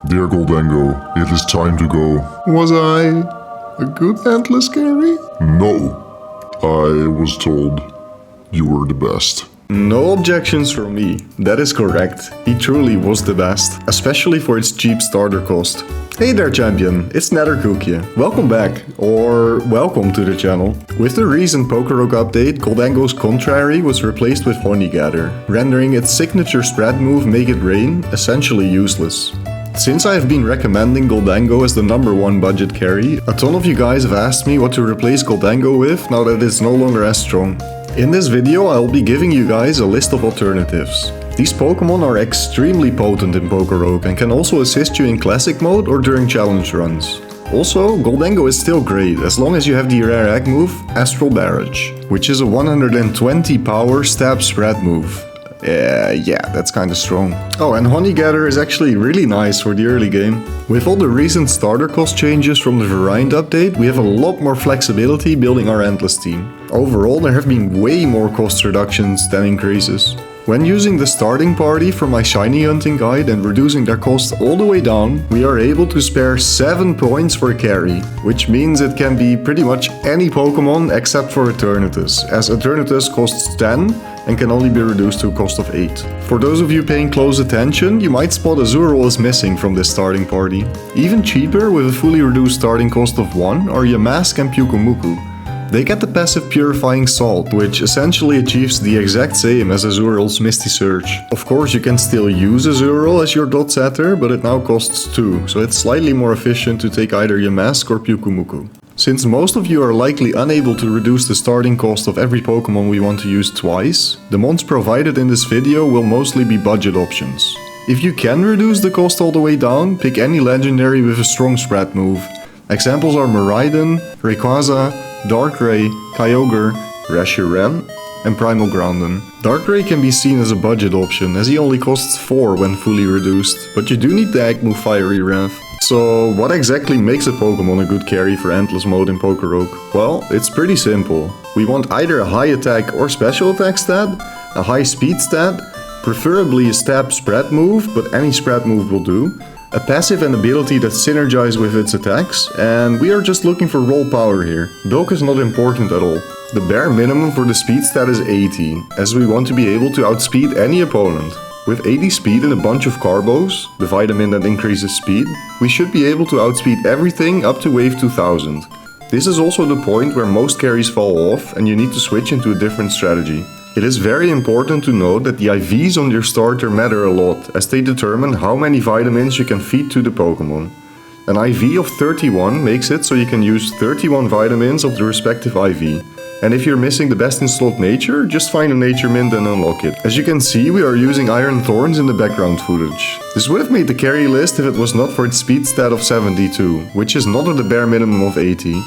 Dear Gholdengo, it is time to go. Was I a good Endless Carry? No. I was told you were the best. No objections from me. That is correct. He truly was the best, especially for its cheap starter cost. Hey there champion, it's Knetterkoekje. Welcome back, or welcome to the channel. With the recent PokeRogue update, Gholdengo's Contrary was replaced with Honeygather, rendering its signature spread move Make It Rain essentially useless. Since I have been recommending Gholdengo as the #1 budget carry, a ton of you guys have asked me what to replace Gholdengo with now that it's no longer as strong. In this video I'll be giving you guys a list of alternatives. These Pokemon are extremely potent in PokeRogue and can also assist you in Classic mode or during challenge runs. Also, Gholdengo is still great as long as you have the rare egg move Astral Barrage, which is a 120 power stab spread move. Yeah, that's kinda strong. Oh, and Honeygather is actually really nice for the early game. With all the recent starter cost changes from the Variant update, we have a lot more flexibility building our Endless team. Overall, there have been way more cost reductions than increases. When using the starting party from my shiny hunting guide and reducing their cost all the way down, we are able to spare 7 points for carry, which means it can be pretty much any Pokemon except for Eternatus, as Eternatus costs 10 and can only be reduced to a cost of 8. For those of you paying close attention, you might spot Azurill is missing from this starting party. Even cheaper with a fully reduced starting cost of 1 are Yamask and Pyukumuku. They get the passive Purifying Salt, which essentially achieves the exact same as Azurill's Misty Surge. Of course you can still use Azurill as your dot setter, but it now costs 2, so it's slightly more efficient to take either Yamask or Pyukumuku. Since most of you are likely unable to reduce the starting cost of every Pokemon we want to use twice, the mons provided in this video will mostly be budget options. If you can reduce the cost all the way down, pick any legendary with a strong spread move. Examples are Miraidon, Rayquaza, Darkrai, Kyogre, Reshiram, and Primal Groudon. Darkrai can be seen as a budget option, as he only costs 4 when fully reduced, but you do need the egg move Fiery Wrath. So what exactly makes a Pokemon a good carry for Endless mode in PokeRogue? Well, it's pretty simple. We want either a high attack or special attack stat, a high speed stat, preferably a stab spread move, but any spread move will do, a passive and ability that synergize with its attacks, and we are just looking for raw power here. Bulk is not important at all. The bare minimum for the speed stat is 80, as we want to be able to outspeed any opponent. With 80 speed and a bunch of Carbos, the vitamin that increases speed, we should be able to outspeed everything up to wave 2000. This is also the point where most carries fall off and you need to switch into a different strategy. It is very important to note that the IVs on your starter matter a lot, as they determine how many vitamins you can feed to the Pokemon. An IV of 31 makes it so you can use 31 vitamins of the respective IV. And if you're missing the best in slot nature, just find a nature mint and unlock it. As you can see, we are using Iron Thorns in the background footage. This would have made the carry list if it was not for its speed stat of 72, which is not at the bare minimum of 80.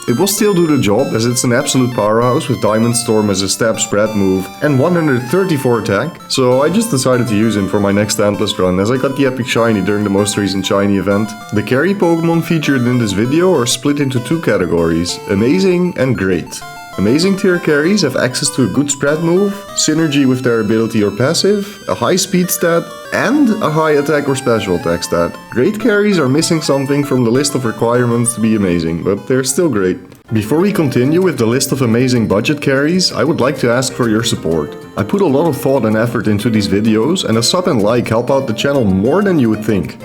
It will still do the job, as it's an absolute powerhouse with Diamond Storm as a stab spread move and 134 attack, so I just decided to use him for my next Endless run as I got the epic shiny during the most recent shiny event. The carry Pokemon featured in this video are split into 2 categories, Amazing and Great. Amazing tier carries have access to a good spread move, synergy with their ability or passive, a high speed stat, and a high attack or special attack stat. Great carries are missing something from the list of requirements to be amazing, but they're still great. Before we continue with the list of amazing budget carries, I would like to ask for your support. I put a lot of thought and effort into these videos, and a sub and like help out the channel more than you would think.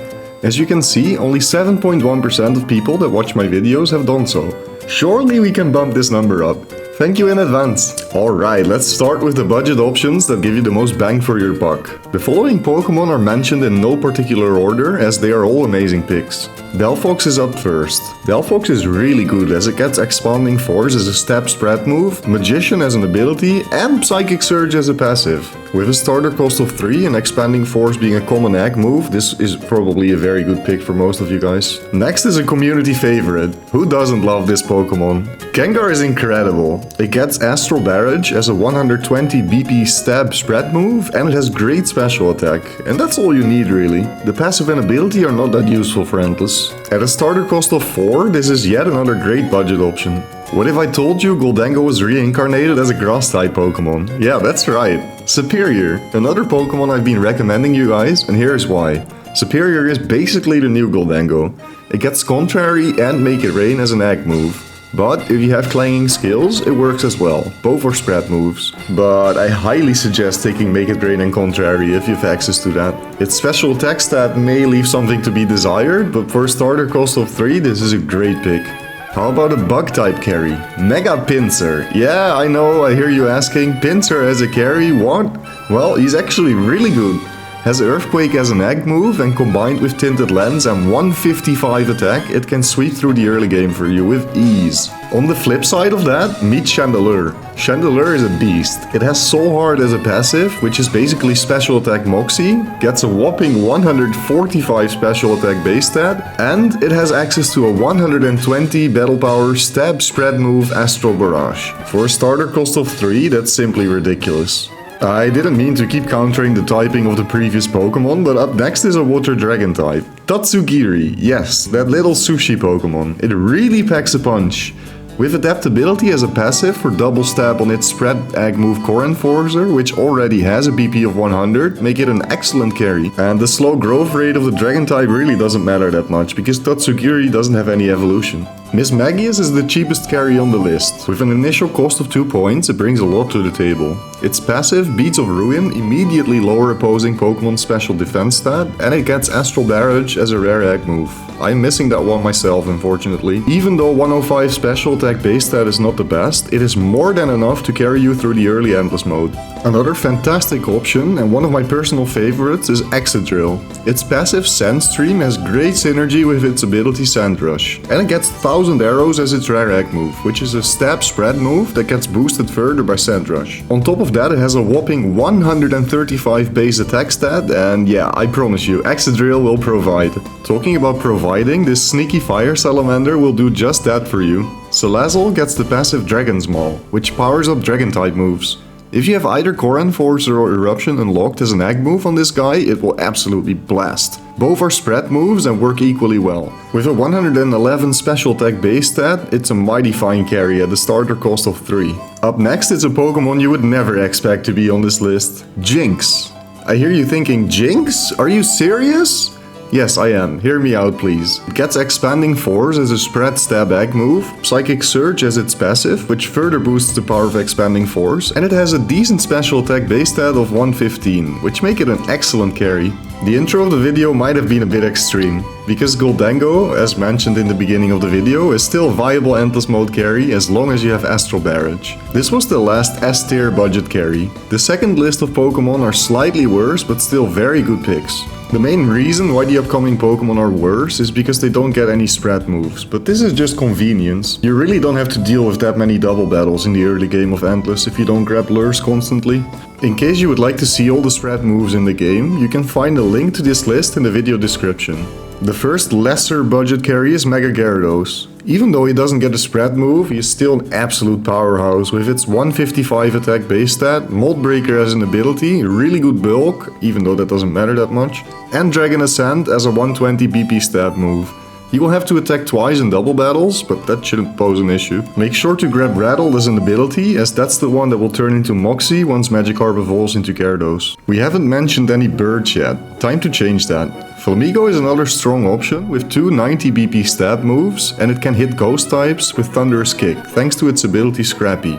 As you can see, only 7.1% of people that watch my videos have done so. Surely we can bump this number up. Thank you in advance. Alright, let's start with the budget options that give you the most bang for your buck. The following Pokemon are mentioned in no particular order, as they are all amazing picks. Delphox is up first. Delphox is really good as it gets Expanding Force as a stab spread move, Magician as an ability, and Psychic Surge as a passive. With a starter cost of 3 and Expanding Force being a common egg move, this is probably a very good pick for most of you guys. Next is a community favorite. Who doesn't love this Pokemon? Gengar is incredible. It gets Astral Barrage as a 120 BP stab spread move, and it has great special attack. And that's all you need really. The passive and ability are not that useful for Endless. At a starter cost of 4, this is yet another great budget option. What if I told you Gholdengo was reincarnated as a grass-type Pokemon? Yeah, that's right. Superior, another Pokemon I've been recommending you guys, and here's why. Superior is basically the new Gholdengo. It gets Contrary and Make It Rain as an egg move. But if you have clanging skills, it works as well. Both are spread moves. But I highly suggest taking Make It Rain and Contrary if you have access to that. Its special attack stat may leave something to be desired, but for a starter cost of 3, this is a great pick. How about a bug type carry? Mega Pinsir. Yeah, I know, I hear you asking. Pinsir as a carry, what? Well, he's actually really good. Has Earthquake as an egg move, and combined with Tinted Lens and 155 attack, it can sweep through the early game for you with ease. On the flip side of that, meet Chandelure. Chandelure is a beast. It has Soul Heart as a passive, which is basically special attack Moxie, gets a whopping 145 special attack base stat, and it has access to a 120 battle power stab spread move Astral Barrage. For a starter cost of 3, that's simply ridiculous. I didn't mean to keep countering the typing of the previous Pokemon, but up next is a Water Dragon type. Tatsugiri, yes, that little sushi Pokemon. It really packs a punch. With Adaptability as a passive for double stab on its spread egg move Core Enforcer, which already has a BP of 100, make it an excellent carry. And the slow growth rate of the Dragon type really doesn't matter that much, because Tatsugiri doesn't have any evolution. Miss Magius is the cheapest carry on the list. With an initial cost of 2 points, it brings a lot to the table. Its passive, Beads of Ruin, immediately lower opposing Pokemon's special defense stat, and it gets Astral Barrage as a rare egg move. I'm missing that one myself, unfortunately. Even though 105 special attack base stat is not the best, it is more than enough to carry you through the early Endless mode. Another fantastic option, and one of my personal favorites, is Excadrill. Its passive Sand Stream has great synergy with its ability Sand Rush, and it gets 1000 arrows as its rare egg move, which is a stab spread move that gets boosted further by Sand Rush. On top of that, it has a whopping 135 base attack stat, and yeah, I promise you, Excadrill will provide. Talking about providing, this sneaky fire salamander will do just that for you. Salazzle gets the passive Dragon's Maul, which powers up dragon type moves. If you have either Core Enforcer or Eruption unlocked as an egg move on this guy, it will absolutely blast. Both are spread moves and work equally well. With a 111 special attack base stat, it's a mighty fine carry at the starter cost of 3. Up next is a Pokemon you would never expect to be on this list, Jinx. I hear you thinking, Jinx? Are you serious? Yes, I am. Hear me out, please. It gets Expanding Force as a spread stab egg move, Psychic Surge as its passive, which further boosts the power of Expanding Force, and it has a decent special attack base stat of 115, which make it an excellent carry. The intro of the video might have been a bit extreme, because Gholdengo, as mentioned in the beginning of the video, is still a viable Endless mode carry as long as you have Astral Barrage. This was the last S tier budget carry. The second list of Pokemon are slightly worse, but still very good picks. The main reason why the upcoming Pokemon are worse is because they don't get any spread moves, but this is just convenience. You really don't have to deal with that many double battles in the early game of Endless if you don't grab lures constantly. In case you would like to see all the spread moves in the game, you can find a link to this list in the video description. The first lesser budget carry is Mega Gyarados. Even though he doesn't get a spread move, he is still an absolute powerhouse with its 155 attack base stat, Mold Breaker as an ability, really good bulk, even though that doesn't matter that much, and Dragon Ascent as a 120 BP stab move. He will have to attack twice in double battles, but that shouldn't pose an issue. Make sure to grab Rattle as an ability, as that's the one that will turn into Moxie once Magikarp evolves into Gyarados. We haven't mentioned any birds yet, time to change that. Flamigo is another strong option with two 90 BP stab moves, and it can hit ghost types with Thunderous Kick thanks to its ability Scrappy.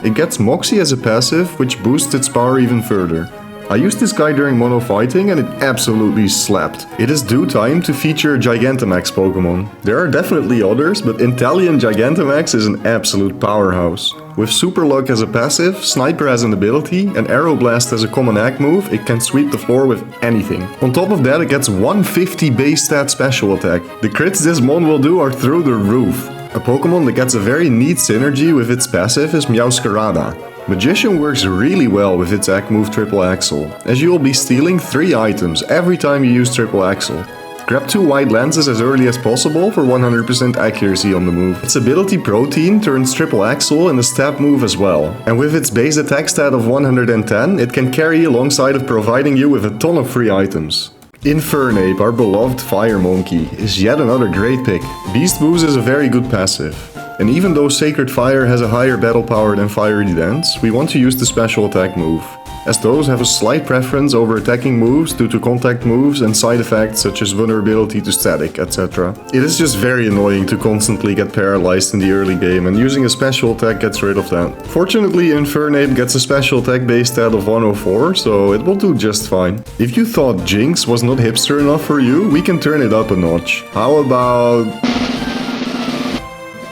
It gets Moxie as a passive, which boosts its power even further. I used this guy during mono fighting and it absolutely slapped. It is due time to feature a Gigantamax Pokemon. There are definitely others, but Inteleon Gigantamax is an absolute powerhouse. With Super Luck as a passive, Sniper as an ability, and Aeroblast as a common egg move, it can sweep the floor with anything. On top of that, it gets 150 base stat special attack. The crits this mon will do are through the roof. A Pokemon that gets a very neat synergy with its passive is Meowscarada. Magician works really well with its egg move Triple Axle, as you will be stealing 3 items every time you use Triple Axle. Grab 2 wide lenses as early as possible for 100% accuracy on the move. Its ability Protein turns Triple Axle in a stab move as well, and with its base attack stat of 110, it can carry alongside of providing you with a ton of free items. Infernape, our beloved fire monkey, is yet another great pick. Beast Boost is a very good passive. And even though Sacred Fire has a higher battle power than Fiery Dance, we want to use the special attack move. as those have a slight preference over attacking moves due to contact moves and side effects such as vulnerability to static, etc. It is just very annoying to constantly get paralyzed in the early game, and using a special attack gets rid of that. Fortunately, Infernape gets a special attack base stat of 104, so it will do just fine. If you thought Jinx was not hipster enough for you, we can turn it up a notch. How about...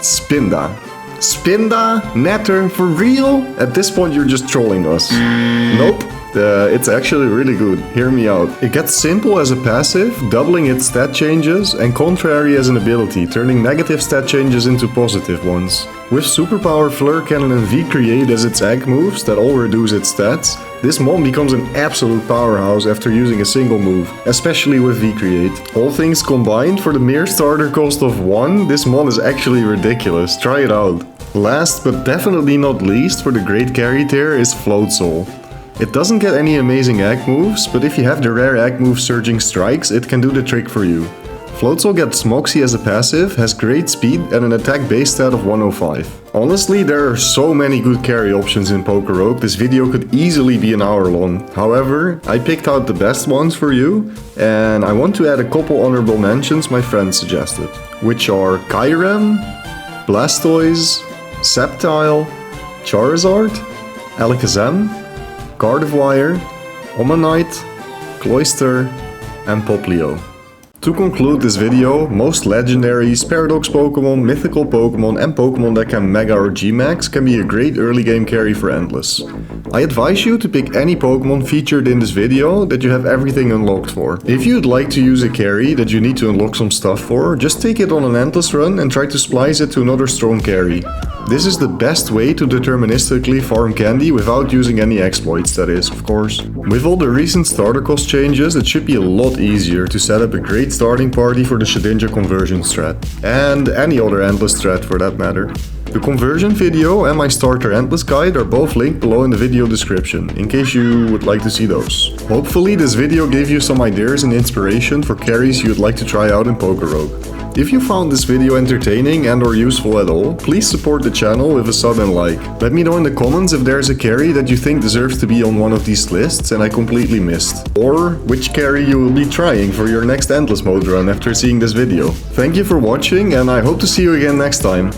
Spinda? Spinda? Netter? For real? At this point you're just trolling us. Nope. It's actually really good. Hear me out. It gets simple as a passive, doubling its stat changes, and contrary as an ability, turning negative stat changes into positive ones. With superpower Fleur Cannon and V-Create as its egg moves that all reduce its stats, this mon becomes an absolute powerhouse after using a single move, especially with V-Create. All things combined, for the mere starter cost of 1, this mon is actually ridiculous. Try it out. Last but definitely not least for the great carry tier is Floatzel. It doesn't get any amazing egg moves, but if you have the rare egg move Surging Strikes, it can do the trick for you. Floatzel gets Moxie as a passive, has great speed and an attack base stat of 105. Honestly, there are so many good carry options in PokeRogue, this video could easily be an hour long. However, I picked out the best ones for you, and I want to add a couple honorable mentions my friends suggested, which are Kyurem, Blastoise, Sceptile, Charizard, Alakazam, Gardevoir, Omanite, Cloyster, and Popplio. To conclude this video, most legendaries, paradox Pokemon, mythical Pokemon and Pokemon that can Mega or G-Max can be a great early game carry for Endless. I advise you to pick any Pokemon featured in this video that you have everything unlocked for. If you'd like to use a carry that you need to unlock some stuff for, just take it on an Endless run and try to splice it to another strong carry. This is the best way to deterministically farm candy without using any exploits, that is, of course. With all the recent starter cost changes, it should be a lot easier to set up a great starting party for the Shedinja conversion strat. And any other Endless strat for that matter. The conversion video and my starter Endless guide are both linked below in the video description, in case you would like to see those. Hopefully this video gave you some ideas and inspiration for carries you'd like to try out in PokeRogue. If you found this video entertaining and or useful at all, please support the channel with a sub and like. Let me know in the comments if there's a carry that you think deserves to be on one of these lists and I completely missed. Or which carry you will be trying for your next Endless mode run after seeing this video. Thank you for watching and I hope to see you again next time.